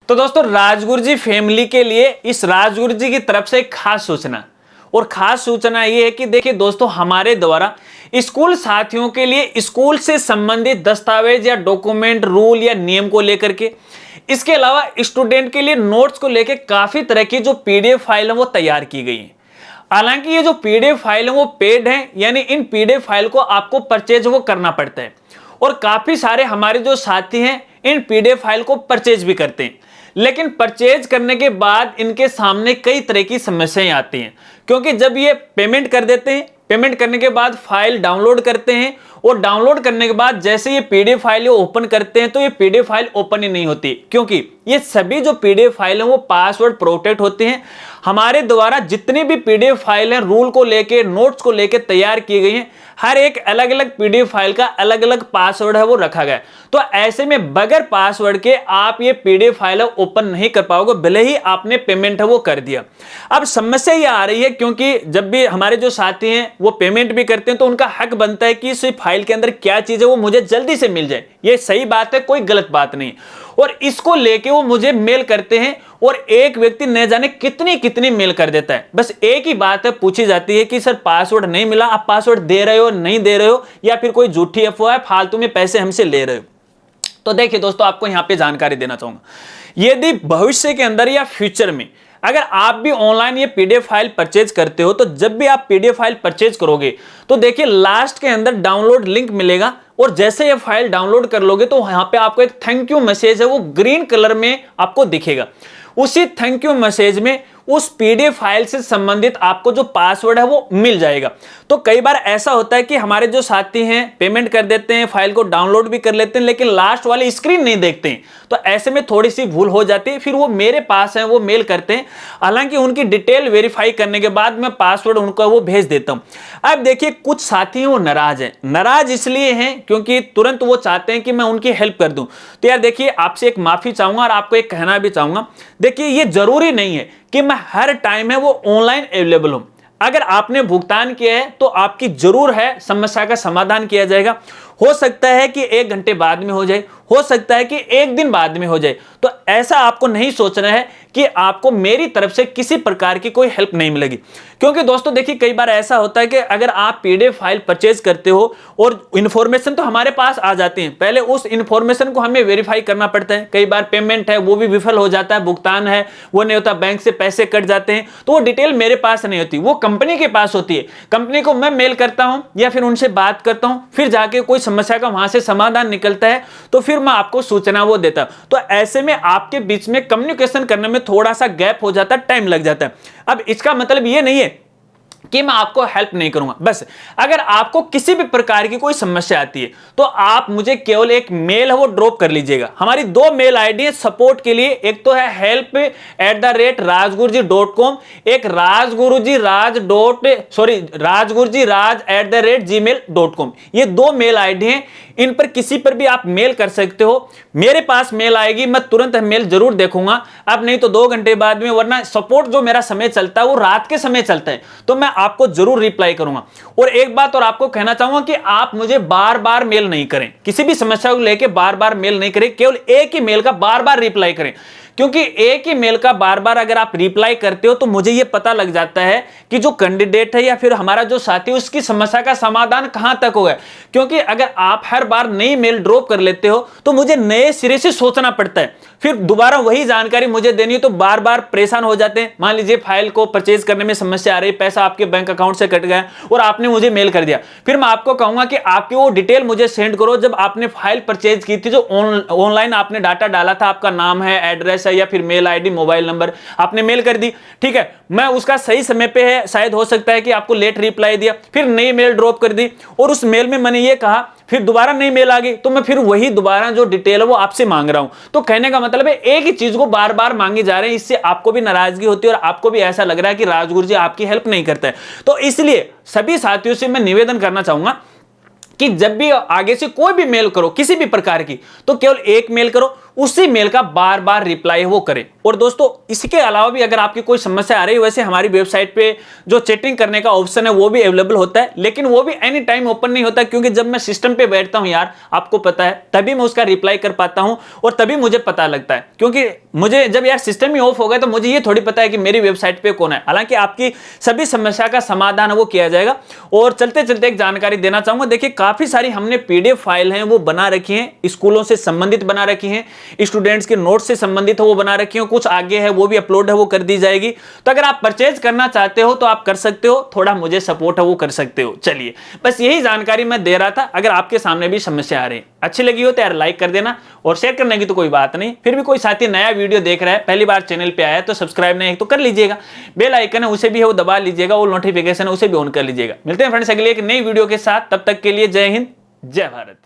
तो दोस्तों राजगुरु जी फैमिली के लिए इस राजगुरु जी की तरफ से एक खास सूचना, और खास सूचना ये है कि देखिए दोस्तों, हमारे द्वारा स्कूल साथियों के लिए स्कूल से संबंधित दस्तावेज या डॉक्यूमेंट, रूल या नियम को लेकर के, इसके अलावा स्टूडेंट के लिए नोट्स को लेकर काफी तरह की जो पीडीएफ फाइल है वो तैयार की गई है। हालांकि ये जो पीडीएफ फाइल है वो पेड है, यानी इन पीडीएफ फाइल को आपको परचेज वो करना पड़ता है, और काफी सारे हमारे जो साथी हैं इन पीडीएफ फाइल को परचेज भी करते हैं। लेकिन परचेज करने के बाद इनके सामने कई तरह की समस्याएं आती हैं, क्योंकि जब ये पेमेंट कर देते हैं, पेमेंट करने के बाद फाइल डाउनलोड करते हैं, और डाउनलोड करने के बाद जैसे ये पीडीएफ फाइल ओपन करते हैं तो ये पीडीएफ फाइल ओपन ही नहीं होती, क्योंकि ये सभी जो पीडीएफ फाइल हैं वो पासवर्ड प्रोटेक्ट होते हैं। हमारे द्वारा जितनी भी पीडीएफ फाइल हैं रूल को लेके, नोट्स को लेके तैयार की गई हैं, हर एक अलग अलग पीडीएफ फाइल का अलग अलग पासवर्ड है वो रखा गया है। तो ऐसे में बगैर पासवर्ड के आप ये पीडीएफ फाइल ओपन नहीं कर पाओगे, भले ही आपने पेमेंट है वो कर दिया। अब समस्या ये आ रही है क्योंकि जब भी हमारे जो साथी हैं वो पेमेंट भी करते हैं तो उनका हक बनता है कि इस फाइल के अंदर क्या चीज है वो मुझे जल्दी से मिल जाए। ये सही बात है, कोई गलत बात नहीं। और इसको लेके वो मुझे मेल करते हैं, और एक व्यक्ति न जाने कितनी कितनी मेल कर देता है। बस एक ही बात है पूछी जाती है कि सर पासवर्ड नहीं मिला, आप पासवर्ड दे रहे हो, नहीं दे रहे हो, या फिर कोई झूठी अफवाह है, फालतू में पैसे हमसे ले रहे हो। तो देखिए दोस्तों, आपको यहां पे जानकारी देना चाहूंगा, यदि भविष्य के अंदर या फ्यूचर में अगर आप भी ऑनलाइन ये पीडीएफ फाइल परचेज करते हो, तो जब भी आप पीडीएफ फाइल परचेज करोगे तो देखिए लास्ट के अंदर डाउनलोड लिंक मिलेगा, और जैसे ये फाइल डाउनलोड कर लोगे तो यहां पे आपको एक थैंक यू मैसेज है वो ग्रीन कलर में आपको दिखेगा। उसी थैंक यू मैसेज में उस पीडीएफ फाइल से संबंधित आपको जो पासवर्ड है वो मिल जाएगा। तो कई बार ऐसा होता है कि हमारे जो साथी हैं पेमेंट कर देते हैं, फाइल को डाउनलोड भी कर लेते हैं, लेकिन लास्ट वाली स्क्रीन नहीं देखते हैं। तो ऐसे में थोड़ी सी भूल हो जाती है, फिर वो मेरे पास है वो मेल करते हैं, हालांकि उनकी डिटेल वेरीफाई करने के बाद मैं पासवर्ड उनको वो भेज देता हूं। अब देखिए कुछ साथी हैं वो नाराज हैं, नाराज इसलिए हैं क्योंकि तुरंत वो चाहते हैं कि मैं उनकी हेल्प कर दूं। तो यार देखिए, आपसे एक माफी चाहूंगा और आपको एक कहना भी चाहूंगा, देखिए ये जरूरी नहीं है कि मैं हर टाइम है वो ऑनलाइन अवेलेबल हूं। अगर आपने भुगतान किया है तो आपकी जरूर है समस्या का समाधान किया जाएगा। हो सकता है कि 1 घंटे बाद में हो जाए, हो सकता है कि 1 दिन बाद में हो जाए। तो ऐसा आपको नहीं सोचना है कि आपको मेरी तरफ से किसी प्रकार की कोई हेल्प नहीं मिलेगी, क्योंकि दोस्तों देखिए कई बार ऐसा होता है कि अगर आप पीडीएफ फाइल परचेज करते हो और इंफॉर्मेशन तो हमारे पास आ जाती है, पहले उस इंफॉर्मेशन को हमें वेरीफाई करना पड़ता है। कई बार पेमेंट है वो भी विफल हो जाता है, भुगतान है वो नहीं होता, बैंक से पैसे कट जाते हैं, तो वो डिटेल मेरे पास नहीं होती, वो कंपनी के पास होती है। कंपनी को मैं मेल करता हूं या फिर उनसे बात करता हूं, फिर जाके कोई समस्या का वहां से समाधान निकलता है, तो फिर मैं आपको सूचना वो देता हूं। तो ऐसे में आपके बीच में कम्युनिकेशन करने में थोड़ा सा गैप हो जाता है, टाइम लग जाता है। अब इसका मतलब ये नहीं है कि मैं आपको हेल्प नहीं करूंगा। बस अगर आपको किसी भी प्रकार की कोई समस्या आती है तो आप मुझे केवल एक मेल है वो ड्रॉप कर लीजिएगा। हमारी 2 मेल आईडी है सपोर्ट के लिए, एक तो है help@rajguruji.com, एक rajgurujiraj@gmail.com। ये 2 मेल आईडी हैं, इन पर किसी पर भी आप मेल कर सकते हो। मेरे पास मेल आएगी, मैं तुरंत मेल जरूर देखूंगा, अब नहीं तो 2 घंटे बाद में, वरना सपोर्ट जो मेरा समय चलता है वो रात के समय चलता है, तो मैं आपको जरूर रिप्लाई करूंगा। और एक बात और आपको कहना चाहूंगा कि आप मुझे बार बार मेल नहीं करें, किसी भी समस्या को लेकर बार बार मेल नहीं करें, केवल एक ही मेल का बार बार रिप्लाई करें, क्योंकि एक ही मेल का बार बार अगर आप रिप्लाई करते हो तो मुझे यह पता लग जाता है कि जो कैंडिडेट है या फिर हमारा जो साथी उसकी समस्या का समाधान कहां तक होगा। क्योंकि अगर आप हर बार नई मेल ड्रॉप कर लेते हो तो मुझे नए सिरे से सोचना पड़ता है, फिर दोबारा वही जानकारी मुझे देनी है, तो बार बार परेशान हो जाते हैं। मान लीजिए फाइल को परचेज करने में समस्या आ रही, पैसा आपके बैंक अकाउंट से कट गया और आपने मुझे मेल कर दिया, फिर मैं आपको कहूंगा कि आपकी वो डिटेल मुझे सेंड करो जब आपने फाइल परचेज की थी, जो ऑनलाइन आपने डाटा डाला था, आपका नाम है, एड्रेस है या फिर मेल आईडी, मोबाइल नंबर, आपने मेल कर दी, ठीक है, मैं उसका सही समय पे है, शायद हो सकता है कि आपको लेट रिप्लाई दिया, फिर नई मेल ड्रॉप कर दी और उस मेल में मैंने ये कहा, फिर दोबारा नई मेल आ गई, तो मैं फिर वही दोबारा जो डिटेल है वो आपसे मांग रहा हूं। तो कहने का मतलब है एक ही चीज को बार बार मांगी जा रहे हैं, इससे आपको भी नाराजगी होती है और आपको भी ऐसा लग रहा है कि राजगुरु जी आपकी हेल्प नहीं करते हैं। तो इसलिए सभी साथियों से मैं निवेदन करना चाहूंगा कि जब भी आगे से कोई भी मेल करो किसी भी प्रकार की, तो केवल एक मेल करो, उसी मेल का बार बार रिप्लाई वो करें। और दोस्तों इसके अलावा भी अगर आपकी कोई समस्या आ रही है, वैसे हमारी वेबसाइट पे जो चैटिंग करने का ऑप्शन है वो भी अवेलेबल होता है, लेकिन वो भी एनी टाइम ओपन नहीं होता, क्योंकि जब मैं सिस्टम पे बैठता हूं यार, आपको पता है, तभी मैं उसका रिप्लाई कर पाता हूं और तभी मुझे पता लगता है। क्योंकि मुझे जब यार सिस्टम ही ऑफ हो गया तो मुझे ये थोड़ी पता है कि मेरी वेबसाइट पे कौन है। हालांकि आपकी सभी समस्या का समाधान वो किया जाएगा। और चलते चलते एक जानकारी देना चाहूंगा, देखिए काफी सारी हमने पीडीएफ फाइल हैं वो बना रखी हैं, स्कूलों से संबंधित बना रखी हैं, स्टूडेंट्स के नोट से संबंधित है वो बना रखी हैं, कुछ आगे है वो भी अपलोड है वो कर दी जाएगी। तो अगर आप परचेज करना चाहते हो तो आप कर सकते हो, थोड़ा मुझे सपोर्ट है वो कर सकते हो। चलिए बस यही जानकारी मैं दे रहा था। अगर आपके सामने भी समस्या आ रही है, अच्छी लगी हो तो यार लाइक कर देना, और शेयर करने की तो कोई बात नहीं। फिर भी कोई साथी नया वीडियो देख रहा है, पहली बार चैनल पे आया है तो सब्सक्राइब नहीं तो कर लीजिएगा, बेल आइकन है उसे भी है वो दबा लीजिएगा, और नोटिफिकेशन है उसे भी ऑन कर लीजिएगा। मिलते हैं फ्रेंड्स अगले एक नई वीडियो के साथ, तब तक के लिए जय हिंद जय भारत।